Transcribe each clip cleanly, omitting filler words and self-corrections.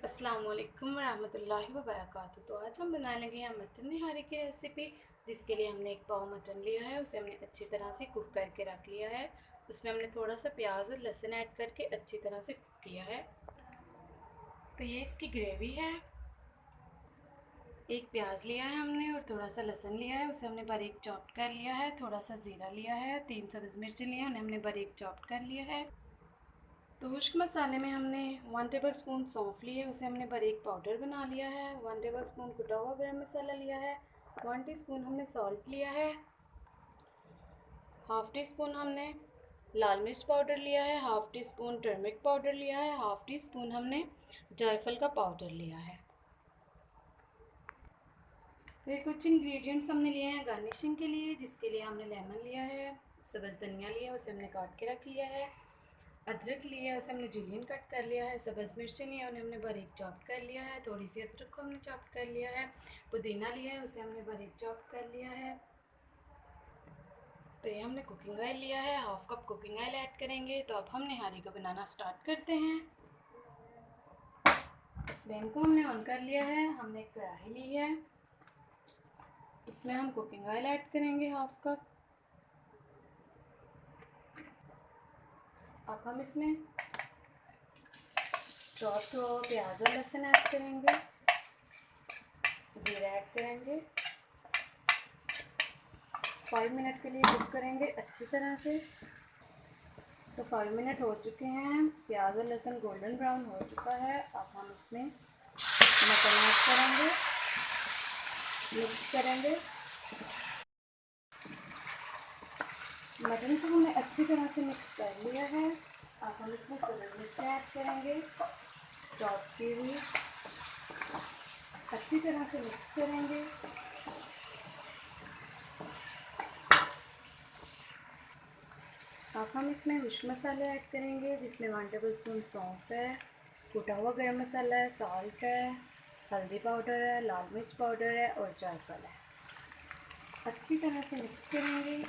अस्सलाम वालेकुम रहमतुल्लाहि व बरकातुहू। तो आज हम बनाने लगे हैं मटन निहारी की रेसिपी। जिसके लिए हमने एक पाव मटन लिया है, उसे हमने अच्छी तरह से कुक करके रख लिया है। उसमें हमने थोड़ा सा प्याज और लहसुन ऐड करके अच्छी तरह से कुक किया है। तो ये इसकी ग्रेवी है। एक प्याज लिया है हमने और थोड़ा सा लहसुन लिया है, उसे हमने बारीक चॉप कर लिया है। थोड़ा सा ज़ीरा लिया है, 3 सब्ज़ मिर्ची लिया है, उन्हें हमने बारीक चॉप कर लिया है। तो खुश्क मसाले में हमने 1 टेबल स्पून सौंफ ली है, उसे हमने बारीक पाउडर बना लिया है। 1 टेबल स्पून कुटा हुआ गरम मसाला लिया है। 1 टीस्पून हमने सॉल्ट लिया है। हाफ़ टी स्पून हमने लाल मिर्च पाउडर लिया है। Half tea spoon turmeric powder लिया है। हाफ़ टी स्पून हमने जायफल का पाउडर लिया है। तो ये कुछ इंग्रेडिएंट्स हमने लिए हैं गार्निशिंग के लिए, जिसके लिए हमने लेमन लिया है, सब्ज़ धनिया लिया है, उसे हमने काट के रख लिया है। अदरक लिया है, उसे हमने जुलियन कट कर लिया है। सब्ज़ मिर्ची लिया है, उन्हें हमने बारीक चॉप कर लिया है। थोड़ी सी अदरक को हमने चॉप कर लिया है। पुदीना लिया है, उसे हमने बारीक चॉप कर लिया है। तो ये हमने कुकिंग ऑयल लिया है, half cup cooking oil add करेंगे। तो अब हम निहारी को बनाना स्टार्ट करते हैं। फ्लेम को हमने ऑन कर लिया है। हमने एक कढ़ाई ली है, इसमें हम कुकिंग ऑयल ऐड करेंगे हाफ कप। अब हम इसमें चॉप प्याज और लहसुन ऐड करेंगे, जीरा ऐड करेंगे। 5 मिनट के लिए कुक करेंगे अच्छी तरह से। तो 5 मिनट हो चुके हैं, प्याज और लहसुन गोल्डन ब्राउन हो चुका है। अब हम इसमें मटन ऐड करेंगे, मिक्स करेंगे। मटन को हमने अच्छी तरह से मिक्स कर लिया है। अब हम इसमें सब्ज़ मिर्च ऐड करेंगे, चॉप की हुई। अच्छी तरह से मिक्स करेंगे। अब हम इसमें मिर्च मसाले ऐड करेंगे, जिसमें 1 टेबल स्पून सौंफ है, कुटा हुआ गरम मसाला है, सॉल्ट है, हल्दी पाउडर है, लाल मिर्च पाउडर है और जायफल है। अच्छी तरह से मिक्स करेंगे।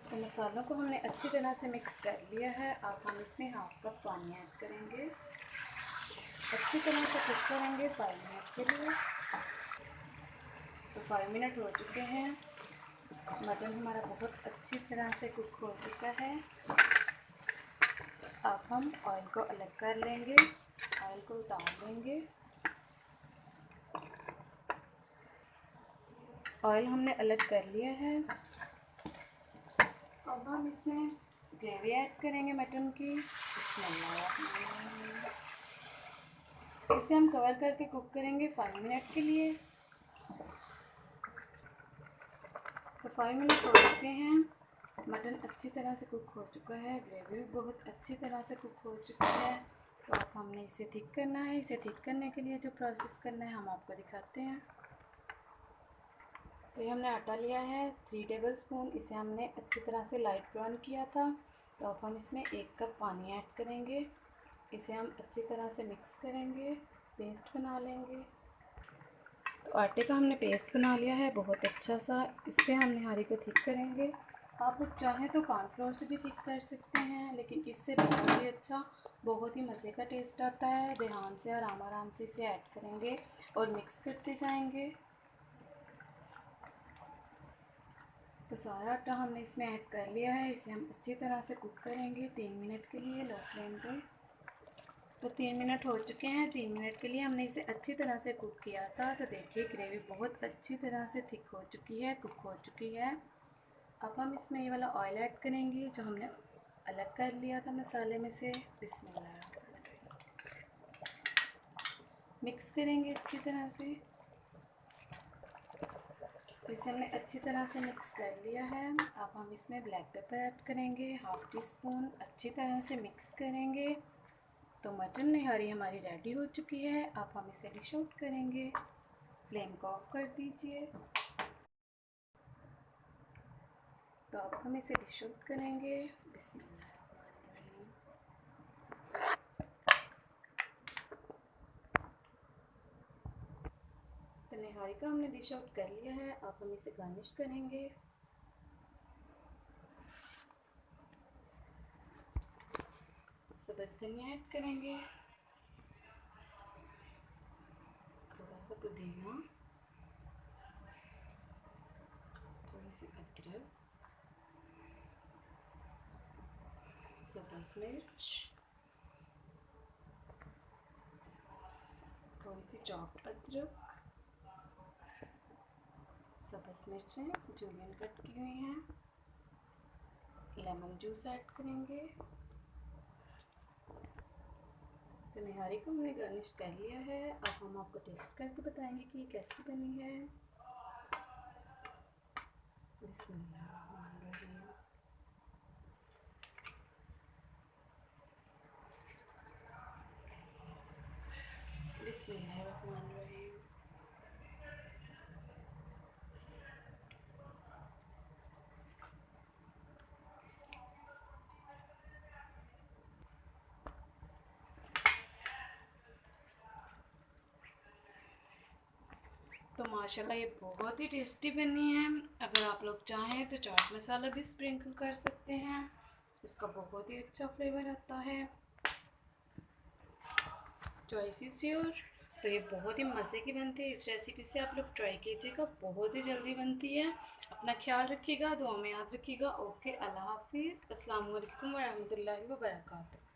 तो मसालों को हमने अच्छी तरह से मिक्स कर लिया है। अब हम इसमें हाफ कप पानी ऐड करेंगे, अच्छी तरह से कुक करेंगे 5 मिनट के लिए। तो 5 मिनट हो चुके हैं, मटन हमारा बहुत अच्छी तरह से कुक हो चुका है। अब हम ऑयल को अलग कर लेंगे, ऑयल को उतार लेंगे। ऑयल हमने अलग कर लिया है। अब हम इसमें ग्रेवी ऐड करेंगे मटन की। इसे हम कवर करके कुक करेंगे 5 मिनट के लिए। तो 5 मिनट हो चुके हैं, मटन अच्छी तरह से कुक हो चुका है, ग्रेवी भी बहुत अच्छी तरह से कुक हो चुकी है। तो अब हमने इसे ठीक करना है। इसे ठीक करने के लिए जो प्रोसेस करना है हम आपको दिखाते हैं। तो ये हमने आटा लिया है 3 टेबल स्पून, इसे हमने अच्छी तरह से लाइट ब्राउन किया था। तो अब हम इसमें 1 कप पानी ऐड करेंगे, इसे हम अच्छी तरह से मिक्स करेंगे, पेस्ट बना लेंगे। तो आटे का हमने पेस्ट बना लिया है बहुत अच्छा सा। इससे हम निहारी को थिक करेंगे। आप चाहें तो कॉर्नफ्लोर से भी थिक कर सकते हैं, लेकिन इससे बहुत ही अच्छा, बहुत ही मज़े का टेस्ट आता है। ध्यान से आराम आराम से इसे ऐड करेंगे और मिक्स करते जाएंगे। तो सारा आटा हमने इसमें ऐड कर लिया है। इसे हम अच्छी तरह से कुक करेंगे 3 मिनट के लिए लो फ्लेम पे। तो 3 मिनट हो चुके हैं। 3 मिनट के लिए हमने इसे अच्छी तरह से कुक किया था। तो देखिए ग्रेवी बहुत अच्छी तरह से थिक हो चुकी है, कुक हो चुकी है। अब हम इसमें ये वाला ऑयल ऐड करेंगे जो हमने अलग कर लिया था मसाले में से। बिस्मिल्लाह। मिक्स करेंगे अच्छी तरह से। तो इसे हमने अच्छी तरह से मिक्स कर लिया है। अब हम इसमें ब्लैक पेपर ऐड करेंगे, हाफ़ टी स्पून। अच्छी तरह से मिक्स करेंगे। तो मटन निहारी हमारी रेडी हो चुकी है। अब हम इसे डिश आउट करेंगे। फ्लेम को ऑफ कर दीजिए। तो अब हम इसे डिश आउट करेंगे। बिस्मिल्लाह। तो निहारी का हमने डिश आउट कर लिया है। अब हम इसे गार्निश करेंगे। सब्ज़ धनिया ऐड करेंगे, थोड़ा सा पुदीना, थोड़ी सी अदरक, सब्ज़ मिर्च, थोड़ी सी चॉप अदरक, सब्ज़ मिर्चें जूलियन कट की हुई हैं, लेमन जूस ऐड करेंगे। तो निहारी को हमने गार्निश कर लिया है। अब हम आपको टेस्ट करके बताएंगे कि ये कैसी बनी है। बिस्मिल्लाहिर्रहमानिर्रहीम। बिस्मिल्लाहिर्रहमानिर्रहीम। तो माशाल्लाह ये बहुत ही टेस्टी बनी है। अगर आप लोग चाहें तो चाट मसाला भी स्प्रिंकल कर सकते हैं, इसका बहुत ही अच्छा फ्लेवर आता है। Choice is your. तो ये बहुत ही मज़े की बनती है। इस रेसिपी से आप लोग ट्राई कीजिएगा, बहुत ही जल्दी बनती है। अपना ख्याल रखिएगा, दुआ में याद रखिएगा। ओके, अल्लाह हाफिज़, अस्सलाम वालेकुम व रहमतुल्लाहि व बरकातहू।